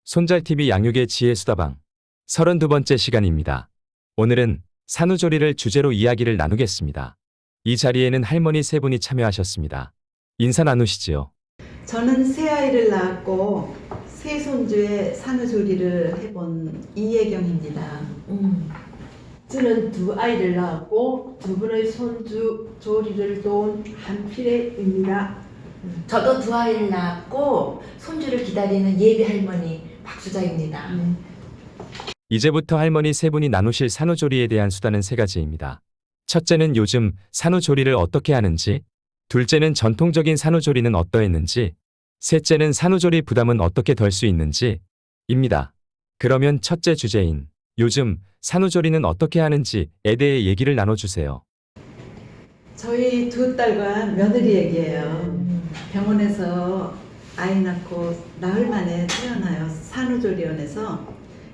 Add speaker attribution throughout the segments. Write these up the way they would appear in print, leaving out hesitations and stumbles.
Speaker 1: 손잘TV 양육의 지혜 수다방 32번째 시간입니다. 오늘은 산후조리를 주제로 이야기를 나누겠습니다. 이 자리에는 할머니 세 분이 참여하셨습니다. 인사 나누시지요.
Speaker 2: 저는 새 아이를 낳았고 새 손주의 산후조리를 해본 이혜경입니다.
Speaker 3: 저는 두 아이를 낳았고 두 분의 손주 조리를 도운 한필애입니다.
Speaker 4: 저도 두 아이를 낳았고 손주를 기다리는 예비 할머니 박수자입니다.
Speaker 1: 이제부터 할머니 세 분이 나누실 산후조리에 대한 수다는 세 가지입니다. 첫째는 요즘 산후조리를 어떻게 하는지, 둘째는 전통적인 산후조리는 어떠했는지, 셋째는 산후조리 부담은 어떻게 덜 수 있는지 입니다. 그러면 첫째 주제인 요즘 산후조리는 어떻게 하는지에 대해 얘기를 나눠주세요.
Speaker 2: 저희 두 딸과 며느리 얘기예요. 병원에서 아이 낳고 나흘 만에 태어나요. 산후조리원에서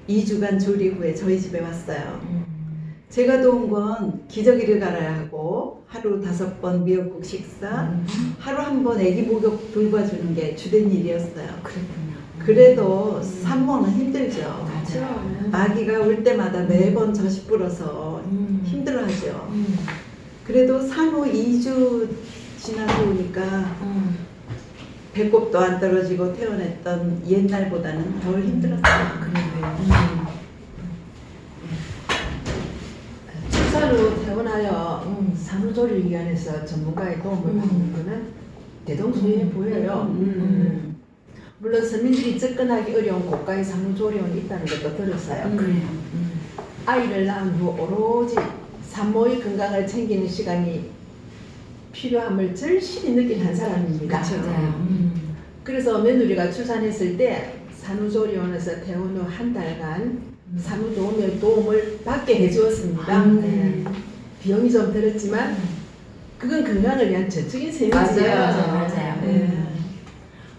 Speaker 2: 2주간 조리 후에 저희 집에 왔어요. 제가 도운 건 기저귀를 갈아야 하고 하루 5번 미역국 식사, 하루 한 번 아기 목욕 돌봐주는 게 주된 일이었어요.
Speaker 4: 그랬군요.
Speaker 2: 그래도 산모는 힘들죠.
Speaker 4: 맞아요.
Speaker 2: 아기가 울 때마다 매번 젖이 불어서 힘들어하죠. 그래도 산후 2주 지나고 오니까 배꼽도 안 떨어지고 태어났던 옛날보다는 덜 힘들었어요.
Speaker 3: 출산 후 퇴원하여 산후조리 위원회에서 전문가의 도움을 받는 것은 대동소이해 보여요. 물론 서민들이 접근하기 어려운 고가의 산후조리원이 있다는 것도 들었어요.
Speaker 4: 그래요.
Speaker 3: 아이를 낳은 후 오로지 산모의 건강을 챙기는 시간이 필요함을 절실히 느낀 한 사람입니다.
Speaker 4: 맞아요.
Speaker 3: 그래서 며느리가 출산했을 때 산후조리원에서 퇴원 후 한 달간 산후도우미의 도움을 받게 해주었습니다. 네. 비용이 좀 들었지만 그건 건강을 위한 전적인 셈이지요.
Speaker 4: 맞아요.
Speaker 2: 네.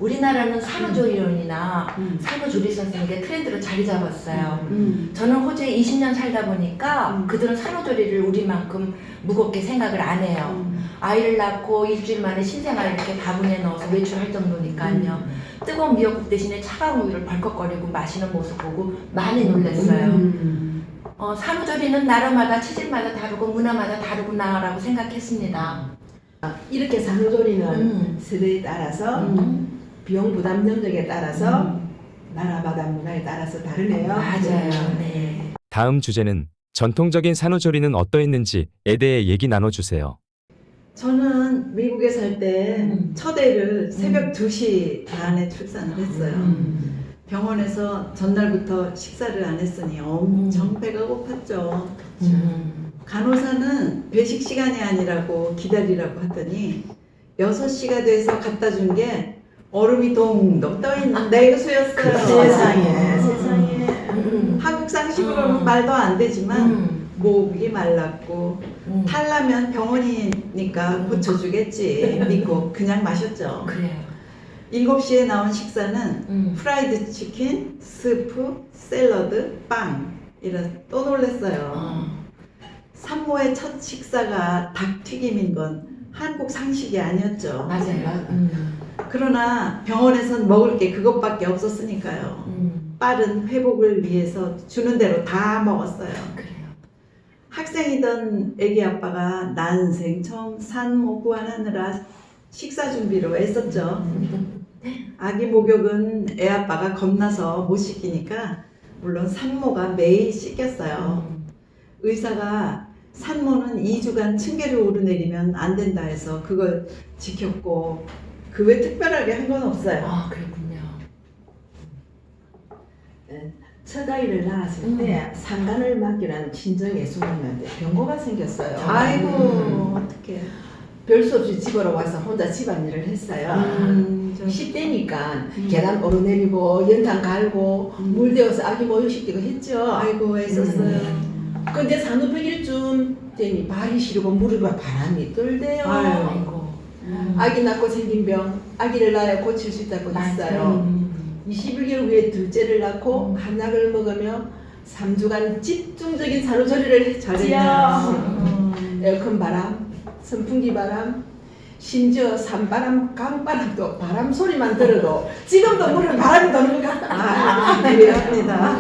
Speaker 4: 우리나라는 산후조리원이나 산후조리 선생님의 트렌드로 자리 잡았어요. 저는 호주에 20년 살다 보니까 그들은 산후조리를 우리만큼 무겁게 생각을 안 해요. 아이를 낳고 일주일 만에 신생아를 이렇게 바구니에 넣어서 외출할 정도니까요. 뜨거운 미역국 대신에 차가운 우유를 벌컥거리고 마시는 모습 보고 많이 놀랐어요. 산후조리는 나라마다 체질마다 다르고 문화마다 다르구나라고 생각했습니다.
Speaker 3: 이렇게 산후조리는 세대에 따라서 비용 부담 능력에 따라서 나라마다 문화에 따라서 다르네요.
Speaker 4: 맞아요. 네.
Speaker 1: 다음 주제는 전통적인 산후조리는 어떠했는지에 대해 얘기 나눠주세요.
Speaker 2: 저는 미국에 살 때 첫 애를 새벽 2시 반에 출산을 했어요. 병원에서 전날부터 식사를 안 했으니 엄청 배가 고팠죠. 간호사는 배식 시간이 아니라고 기다리라고 하더니 6시가 돼서 갖다 준 게 얼음이 동동 떠있는 냉수였어요.
Speaker 3: 세상에.
Speaker 2: 한국 상식으로는 말도 안 되지만 목이 말랐고 탈라면 병원이니까 고쳐주겠지 믿고 그냥 마셨죠.
Speaker 4: 그래요.
Speaker 2: 7시에 나온 식사는 프라이드 치킨, 스프, 샐러드, 빵 이런 또 놀랐어요. 산모의 첫 식사가 닭튀김인 건 한국 상식이 아니었죠.
Speaker 4: 맞아요.
Speaker 2: 그러나 병원에선 먹을 게 그것밖에 없었으니까요. 빠른 회복을 위해서 주는 대로 다 먹었어요.
Speaker 4: 그래요.
Speaker 2: 학생이던 애기 아빠가 난생 처음 산모 구안하느라 식사 준비로 애썼죠. 아기 목욕은 애 아빠가 겁나서 못 시키니까 물론 산모가 매일 씻겼어요. 의사가 산모는 2주간 층계를 오르내리면 안 된다 해서 그걸 지켰고 그 외 특별하게 한 건 없어요.
Speaker 4: 아, 그렇군요.
Speaker 3: 첫 아이를 낳았을 때 상간을 맡기라는 친정의 손님한테 병고가 생겼어요.
Speaker 2: 아이고 어떡해.
Speaker 3: 별 수 없이 집으로 와서 혼자 집안일을 했어요. 10대니까 계단 오르내리고 연탄 갈고 물 데워서 아기 모유시키고 했죠.
Speaker 2: 아이고 애썼어요.
Speaker 3: 근데 산후 100일쯤 되니 발이 시리고 무릎에 바람이 떨대요.
Speaker 4: 아이고.
Speaker 3: 아기 낳고 생긴 병, 아기를 낳아야 고칠 수 있다고 했어요. 21개월 후에 둘째를 낳고 한약을 먹으며 3주간 집중적인 산후조리를 했지요. 에어컨 바람, 선풍기 바람, 심지어 산바람, 강바람도 바람 소리만 들어도 지금도 물은 바람이 도는 것 같다.
Speaker 2: 이해합니다.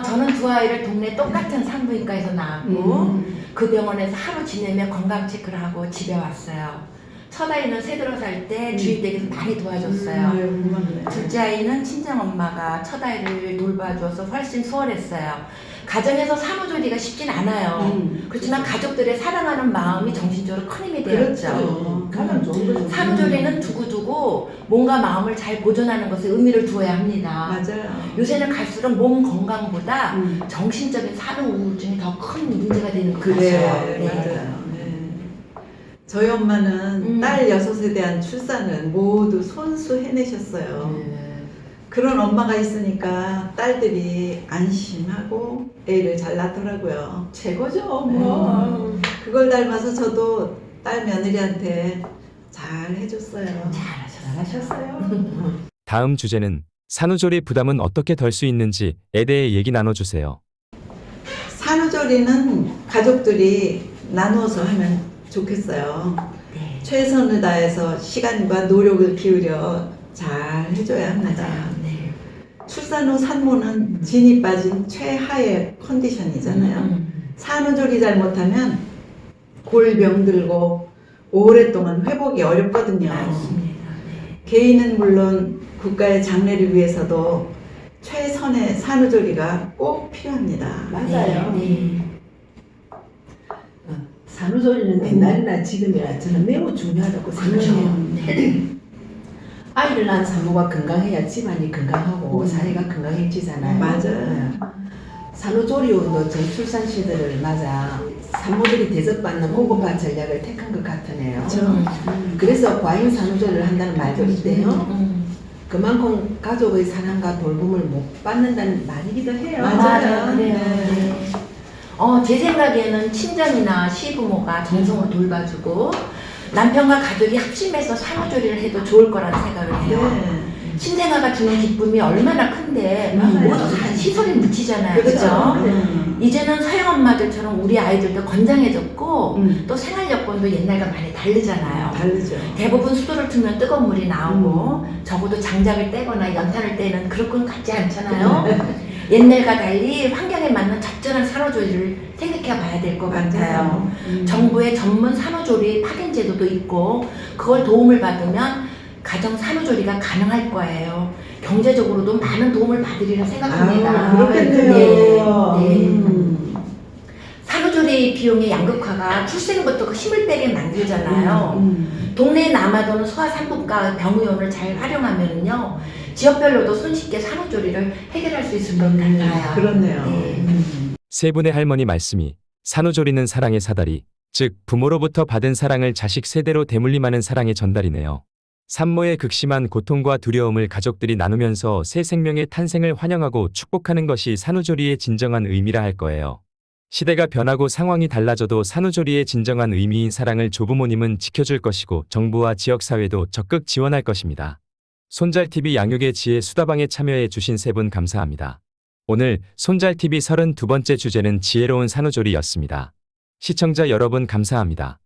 Speaker 4: 저는 두 아이를 동네 똑같은 산부인과에서 낳았고 그 병원에서 하루 지내며 건강 체크를 하고 집에 왔어요. 첫 아이는 새들어 살 때 주위 댁에서 많이 도와줬어요.
Speaker 2: 고맙네.
Speaker 4: 둘째 아이는 친정엄마가 첫 아이를 돌봐줘서 훨씬 수월했어요. 가정에서 산후조리가 쉽진 않아요. 그렇지만 가족들의 사랑하는 마음이 정신적으로 큰 힘이 되었죠.
Speaker 2: 그렇죠.
Speaker 3: 가장 좋은 거죠.
Speaker 4: 산후조리는 두고두고 몸과 마음을 잘 보존하는 것에 의미를 두어야 합니다.
Speaker 2: 맞아요.
Speaker 4: 요새는 갈수록 몸 건강보다 정신적인 산후 우울증이 더 큰 문제가 되는 것
Speaker 2: 그래,
Speaker 4: 같아요. 네.
Speaker 2: 맞아요. 네. 저희 엄마는 딸 6에 대한 출산을 모두 손수 해내셨어요. 그런 엄마가 있으니까 딸들이 안심하고 애를 잘 낳더라고요.
Speaker 3: 최고죠, 뭐.
Speaker 2: 그걸 닮아서 저도 딸 며느리한테 잘 해줬어요.
Speaker 3: 잘하셨어요.
Speaker 1: 다음 주제는 산후조리 부담은 어떻게 덜 수 있는지에 대해 얘기 나눠주세요.
Speaker 2: 산후조리는 가족들이 나누어서 하면 좋겠어요.
Speaker 4: 네.
Speaker 2: 최선을 다해서 시간과 노력을 기울여 잘 해줘야 합니다.
Speaker 4: 맞아요. 네.
Speaker 2: 출산 후 산모는 진이 빠진 최하의 컨디션이잖아요. 산후조리 잘못하면 골병 들고 오랫동안 회복이 어렵거든요.
Speaker 4: 맞습니다. 네.
Speaker 2: 개인은 물론 국가의 장래를 위해서도 최선의 산후조리가 꼭 필요합니다.
Speaker 3: 맞아요.
Speaker 4: 네.
Speaker 3: 산후조리는 옛날이나 지금이나 저는 매우 중요하다고 생각해요.
Speaker 4: 네.
Speaker 3: 아이를 낳은 산모가 건강해야 집안이 건강하고 사회가 건강해지잖아요.
Speaker 2: 맞아요.
Speaker 3: 산후조리원도 저출산 시대를 맞아 산모들이 대접받는 고급화 전략을 택한 것 같으네요.
Speaker 2: 그렇죠.
Speaker 3: 그래서 과잉 산후조리를 한다는 말도 있대요.
Speaker 4: 음.
Speaker 3: 그만큼 가족의 사랑과 돌봄을 못 받는다는 말이기도 해요.
Speaker 2: 맞아요.
Speaker 4: 그래요.
Speaker 2: 네.
Speaker 4: 네. 제 생각에는 친정이나 시부모가 정성을 돌봐주고 남편과 가족이 합심해서 산후조리를 해도 좋을 거라는 생각을 해요.
Speaker 2: 네.
Speaker 4: 신생아가 주는 기쁨이 얼마나 큰데
Speaker 3: 맞아요.
Speaker 4: 모두 다 시설에 묻히잖아요.
Speaker 2: 그렇죠.
Speaker 4: 그죠? 이제는 서양 엄마들처럼 우리 아이들도 건장해졌고 또 생활 여건도 옛날과 많이 다르잖아요.
Speaker 2: 다르죠.
Speaker 4: 대부분 수도를 틀면 뜨거운 물이 나오고 적어도 장작을 떼거나 연탄을 떼는 그런 건 같지 않잖아요. 옛날과 달리 환경에 맞는 적절한 산후조리를 생각해 봐야 될 것 같아요. 정부의 전문 산후조리 파견 제도도 있고 그걸 도움을 받으면 가정 산후조리가 가능할 거예요. 경제적으로도 많은 도움을 받으리라 생각합니다.
Speaker 2: 그렇겠네요.
Speaker 4: 네. 산후조리 비용의 양극화가 출생부터 그 힘을 빼게 만들잖아요. 동네에 남아도는 소아산부과 병의원을 잘 활용하면요 지역별로도 손쉽게 산후조리를 해결할 수 있을 것 같아요.
Speaker 2: 그렇네요.
Speaker 4: 네.
Speaker 1: 세 분의 할머니 말씀이 산후조리는 사랑의 사다리, 즉 부모로부터 받은 사랑을 자식 세대로 대물림하는 사랑의 전달이네요. 산모의 극심한 고통과 두려움을 가족들이 나누면서 새 생명의 탄생을 환영하고 축복하는 것이 산후조리의 진정한 의미라 할 거예요. 시대가 변하고 상황이 달라져도 산후조리의 진정한 의미인 사랑을 조부모님은 지켜줄 것이고 정부와 지역사회도 적극 지원할 것입니다. 손잘TV 양육의 지혜 수다방에 참여해 주신 세 분 감사합니다. 오늘 손잘TV 32번째 주제는 지혜로운 산후조리였습니다. 시청자 여러분 감사합니다.